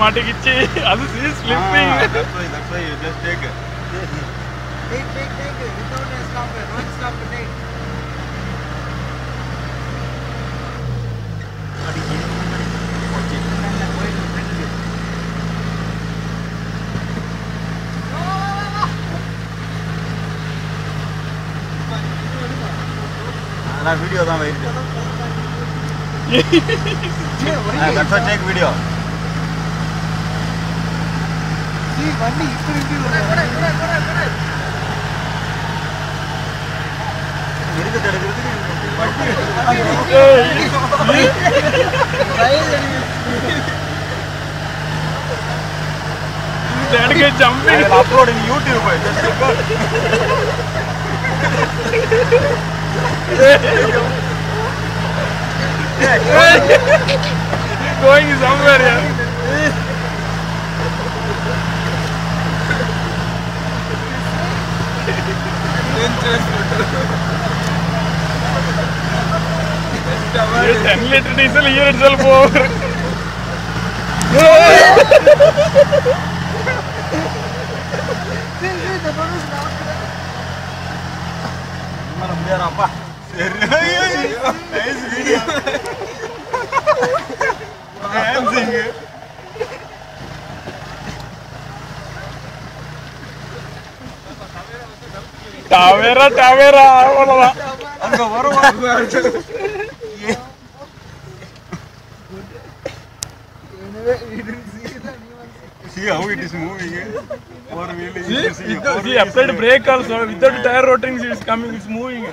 மாட்டிக்கிச்சு. அது slipping. That's why you just take it. Take it. Without a stopper. One stopper, take. நான் video தான் wait. That's why take video. See, வண்டி இப்படி இருக்கு தடுக்கிறதுக்கு jumping. upload in YouTube. Going somewhere, yeah. ये 10 litre diesel ये itself over. Nice video. Dancing. Tavera அவ்வளவுதான். அங்க வருவாங்க. See how it is moving. Four wheel. See, applied brake also without tire rotting, it's coming, it's moving.